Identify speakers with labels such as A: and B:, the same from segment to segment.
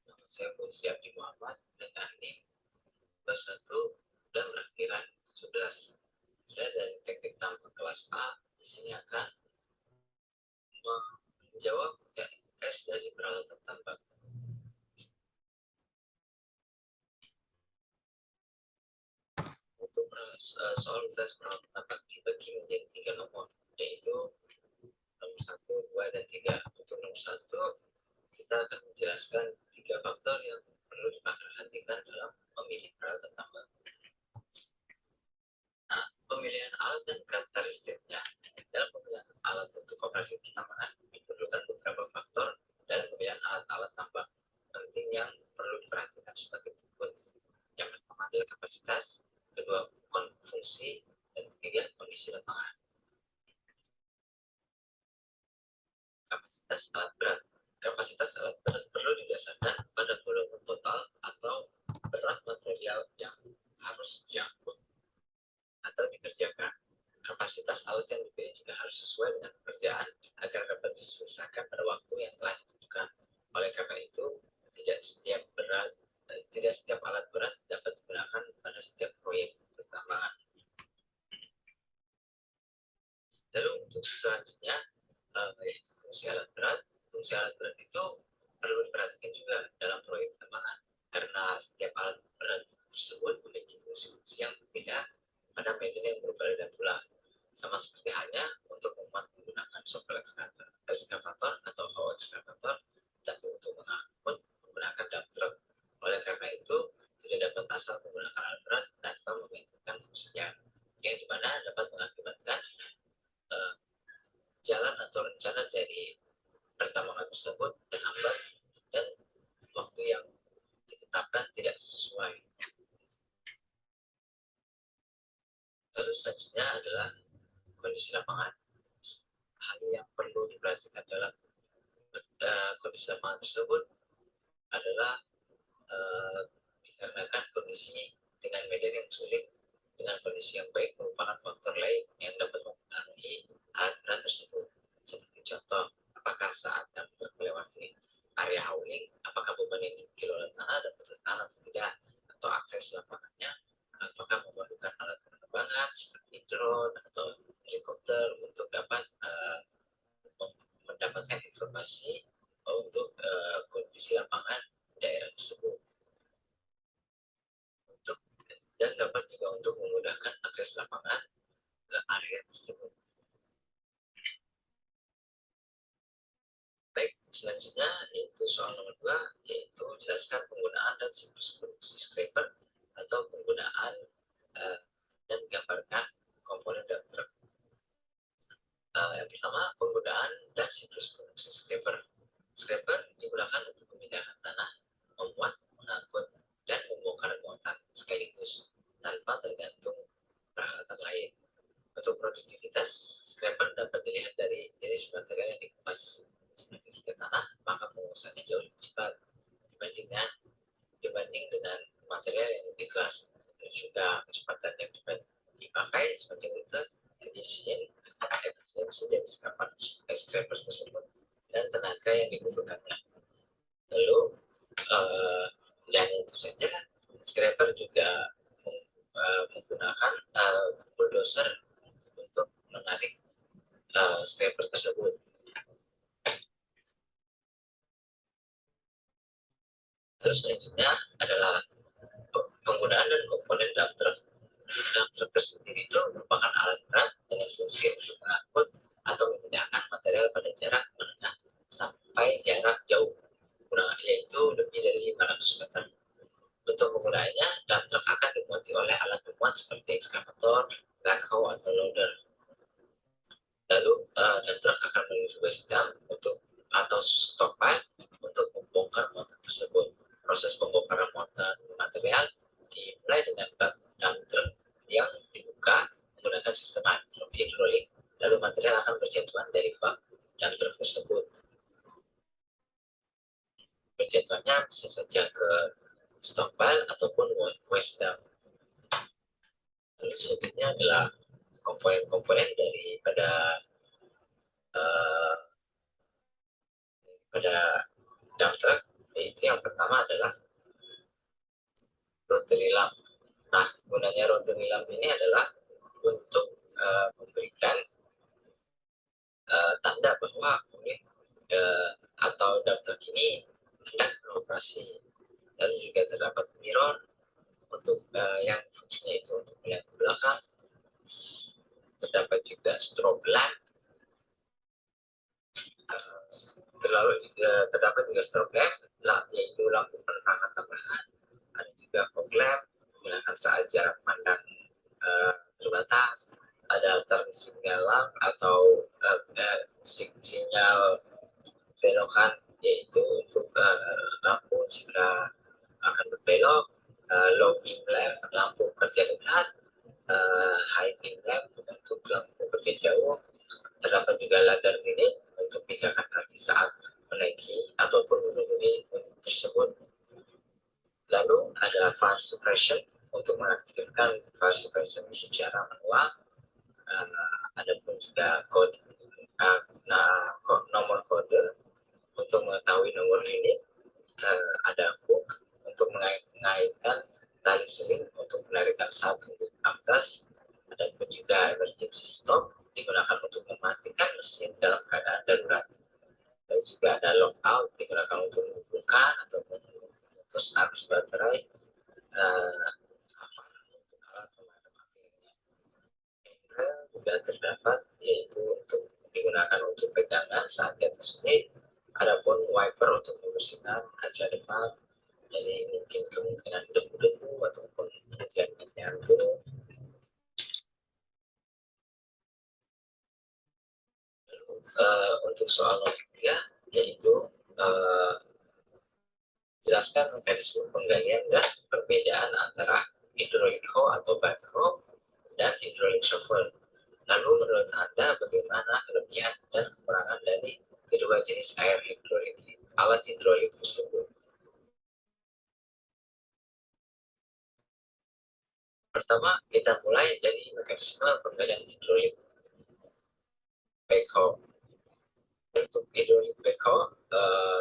A: Nama saya Fauzi Abdi Muhammad dan teknik 21 dan berakhiran 17. Saya dari teknik tambang kelas A di sini akan menjawab tes dari peralatan tambang. Untuk soal tes peralatan tambang dibagi menjadi 3 nomor, yaitu nomor 1, 2, dan 3. Untuk nomor 1, kita akan menjelaskan 3 faktor yang perlu diperhatikan dalam memilih peralatan tambang. Nah, pemilihan alat dan karakteristiknya. Dalam pemilihan alat untuk operasi pertambangan diperlukan beberapa faktor dalam pemilihan alat-alat tambang penting yang perlu diperhatikan sebagai berikut. Yang pertama adalah kapasitas, kedua fungsi, dan ketiga kondisi lapangan. Kapasitas alat berat. Kapasitas alat berat perlu didasarkan pada volume total atau berat material yang harus diangkut atau dikerjakan. Kapasitas alat yang dipilih juga harus sesuai dengan pekerjaan agar dapat diselesaikan pada waktu yang telah ditentukan. Oleh karena itu, tidak setiap alat berat dapat digunakan pada setiap proyek pertambangan. Lalu untuk selanjutnya, yaitu fungsi alat berat. Fungsi alat berat itu perlu diperhatikan juga dalam proyek pertambangan, karena setiap alat berat tersebut memiliki fungsi yang berbeda pada medan yang berbeda pula. Sama seperti halnya untuk memuat menggunakan shovel excavator atau hoe excavator, tapi untuk mengangkut menggunakan dump truck. Oleh karena itu, tidak dapat asal menggunakan alat berat tanpa memikirkan fungsinya, yang dimana dapat mengakibatkan jalan atau rencana dari pertambangan tersebut terhambat dan waktu yang ditetapkan tidak sesuai. Lalu selanjutnya adalah kondisi lapangan. Hal yang perlu diperhatikan dalam kondisi lapangan tersebut adalah dikarenakan kondisi dengan medan yang sulit dengan kondisi yang baik merupakan faktor lain yang dapat mempengaruhi alat berat tersebut. Seperti contoh, apakah saat yang melewati area hauling, apakah beban yang dimiliki oleh tanah dapat tertahan atau tidak, atau akses lapangannya, apakah memerlukan alat penerbangan seperti drone atau helikopter untuk dapat mendapatkan informasi untuk kondisi lapangan daerah tersebut. Dan dapat juga untuk memudahkan akses lapangan ke area tersebut. Baik, selanjutnya yaitu soal nomor 2, yaitu jelaskan penggunaan dan siklus produksi scraper atau penggunaan dan gambarkan komponen dump truck. Yang pertama, penggunaan dan siklus produksi scraper. Scraper digunakan untuk memindahkan tanah, memuat, mengangkut, dan membongkar muatan sekaligus tanpa tergantung peralatan lain. Untuk produktivitas, scraper dapat dilihat dari jenis material yang dikupas. Seperti jika tanah, maka pengupasannya jauh lebih cepat dibanding dengan material yang lebih keras. Dan juga kecepatan yang dipakai seperti untuk efisiensi dari scraper tersebut dan tenaga yang dibutuhkannya. Lalu tidak hanya itu saja, scraper juga menggunakan bulldozer untuk menarik scraper tersebut. Lalu selanjutnya adalah penggunaan dan komponen dump truck. Dump truck tersendiri itu merupakan alat berat dengan fungsi untuk mengangkut atau memindahkan material pada jarak menengah sampai jarak jauh, yaitu lebih dari 500 meter. Untuk penggunaannya, dump truck akan dimuati oleh alat pemuat seperti ekskavator, backhoe, atau loader. Lalu dump truck akan menuju base dump atau stockpile untuk membongkar muatan tersebut. Proses pembongkaran muatan material dimulai dengan bak dump truck yang dibuka menggunakan sistem hidrolik, lalu material akan berjatuhan dari bak dump truck tersebut. Berjatuhannya bisa saja ke stockpile ataupun waste dump. Lalu selanjutnya adalah komponen-komponen daripada pada dump truck, yaitu yang pertama adalah rotary lamp. Nah, gunanya rotary lamp ini adalah untuk memberikan tanda bahwa unit atau dump truck ini hendak beroperasi. Lalu juga terdapat mirror untuk yang fungsinya itu untuk melihat ke belakang. Terdapat juga strobe lamp. Terdapat juga strobe lamp, yaitu lampu penerangan tambahan. Ada juga fog lamp, menggunakan saat jarak pandang terbatas. Ada alternate signal lamp atau sinyal belokan, yaitu untuk lampu jika akan berbelok. Low beam lamp, lampu kerja dekat. High beam lamp untuk lampu kerja jauh. Terdapat juga ladder unit untuk pijakan kaki saat menaiki ataupun menuruni unit tersebut. Lalu ada fire suppression untuk mengaktifkan fire suppression secara manual. Ada pun juga kode, nomor kode untuk mengetahui nomor unit. Ada hook untuk mengaitkan tali seling untuk menarikan satu unit atas. Ada pun juga emergency stop digunakan untuk mematikan mesin dalam keadaan darurat. Dan juga ada lockout digunakan untuk membuka atau memutus arus baterai untuk alat pemadam apinya. Handle juga terdapat, yaitu untuk digunakan untuk pegangan saat di atas unit. Adapun wiper untuk membersihkan kaca depan dari mungkin kemungkinan debu-debu ataupun hujan yang turun. Untuk soal nomor 3, yaitu jelaskan mekanisme penggalian dan perbedaan antara hydraulic hoe atau backhoe dan hydraulic shovel. Lalu menurut Anda bagaimana kelebihan dan kekurangan dari kedua jenis alat hidrolik tersebut? Pertama, kita mulai dari mekanisme penggalian hidrolik backhoe. Untuk hidrolik backhoe,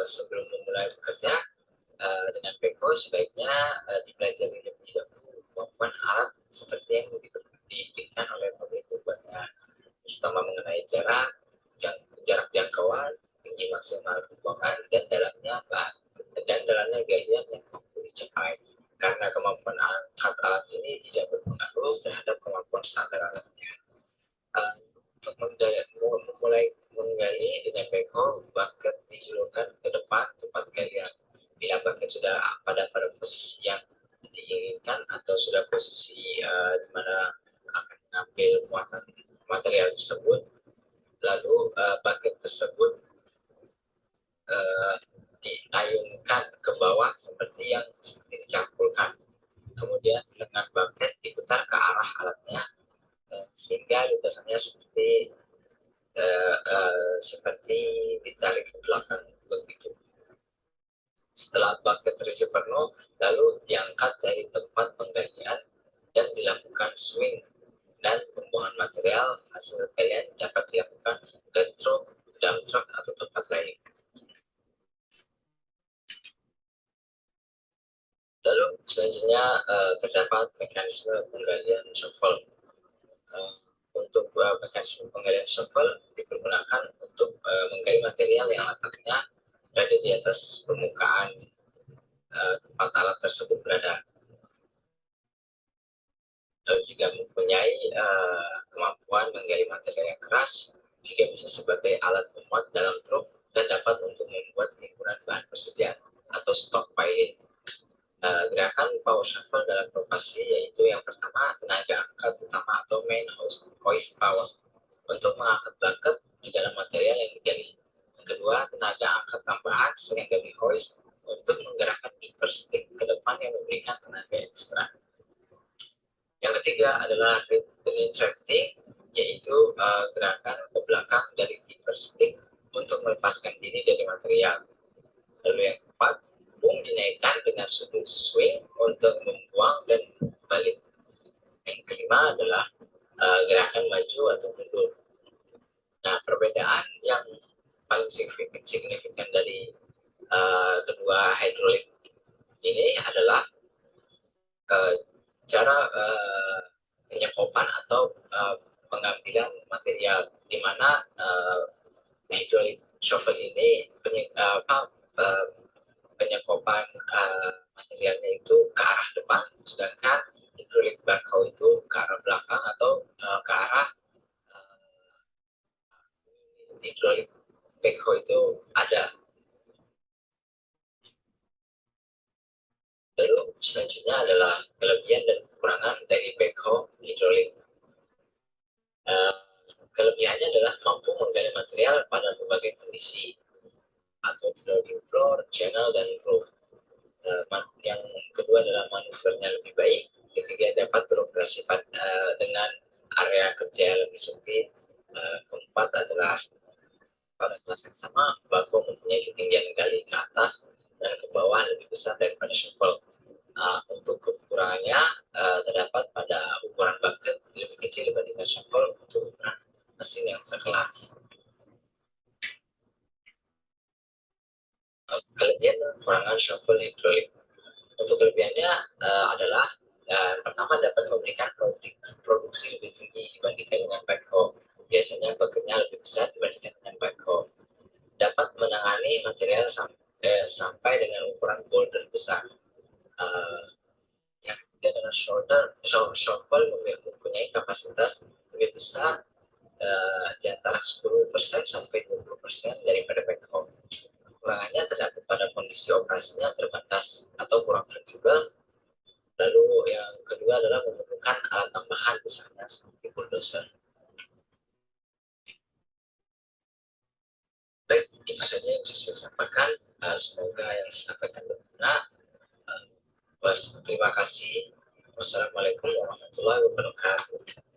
A: sebelum memulai bekerja dengan backhoe, sebaiknya dipelajari lebih dahulu kemampuan alat seperti yang diberikan oleh pemilik tujuannya, terutama mengenai jarak jangkauan, tinggi maksimal pembuangan, dan dalamnya gaya yang mampu dicapai. Karena kemampuan alat ini tidak berpengaruh terhadap kemampuan standar alatnya. Untuk memulai menggali dengan backhoe, bucket dijulurkan ke depan tempat galian. Bila bucket sudah pada posisi yang diinginkan atau sudah posisi di mana akan mengambil muatan material tersebut, lalu bucket tersebut diayunkan ke bawah seperti dicampurkan. Kemudian dengan bucket diputar ke arah alatnya sehingga lintasannya seperti ditarik ke belakang begitu. Setelah bucket terisi penuh, lalu diangkat dari tempat penggalian dan dilakukan swing, dan pembuangan material hasil galian dapat dilakukan ke truk, dump truck atau tempat lain. Lalu selanjutnya terdapat mekanisme penggalian shovel. Untuk mekanisme penggalian shovel dipergunakan untuk menggali material yang letaknya berada di atas permukaan tempat alat tersebut berada. Lalu juga mempunyai kemampuan menggali material yang keras, juga bisa sebagai alat pemuat dalam truk dan dapat untuk membuat timbunan bahan persediaan atau stockpiling. Gerakan power shovel dalam operasi yaitu yang pertama, tenaga angkat utama atau main hoist power untuk mengangkat bucket di dalam material yang digali. Yang kedua, tenaga angkat tambahan secondary hoist untuk menggerakkan keeper stick ke depan yang memberikan tenaga ekstra. Yang ketiga adalah retracting, yaitu gerakan ke belakang dari keeper stick untuk melepaskan diri dari material. Lalu yang keempat, pung dinaikkan dengan sudut swing untuk membuang dan balik. Yang kelima adalah gerakan maju atau mundur. Nah, perbedaan yang paling signifikan dari kedua hidrolik ini adalah cara penyekopan atau pengambilan material, di mana hydraulic shovel ini penyekopan materialnya itu ke arah depan, sedangkan hydraulic backhoe itu ke arah belakang atau ke arah hydraulic backhoe itu ada. Lalu selanjutnya adalah kelebihan dan kekurangan dari backhoe hidrolik. Kelebihannya adalah mampu menggali material pada berbagai kondisi atau di floor, channel, dan groove. Yang kedua adalah manuvernya lebih baik. Ketiga, dapat beroperasi dengan area kerja yang lebih sempit. Keempat adalah pada kelas yang sama, baku mempunyai ketinggian gali ke atas dan ke bawah lebih besar daripada shovel. Untuk kekurangannya terdapat pada ukuran bucket lebih kecil dibandingkan shovel untuk ukuran mesin yang sekelas. Kelebihan dan kekurangan shovel hidrolik. Untuk kelebihannya adalah pertama, dapat memberikan produksi lebih tinggi dibandingkan dengan backhoe. Biasanya bucketnya lebih besar dibandingkan dengan backhoe. Dapat menangani material sampai dengan ukuran boulder besar. Yang ketiga adalah shovel mempunyai kapasitas lebih besar di antara 10% sampai 20% daripada backhoe. Kekurangannya terdapat pada kondisi operasinya terbatas atau kurang fleksibel. Lalu yang kedua adalah memerlukan alat tambahan, misalnya seperti bulldozer. Baik, itu saja yang bisa saya sampaikan. Semoga yang saya sampaikan berguna. Terima kasih. Wassalamualaikum warahmatullahi wabarakatuh.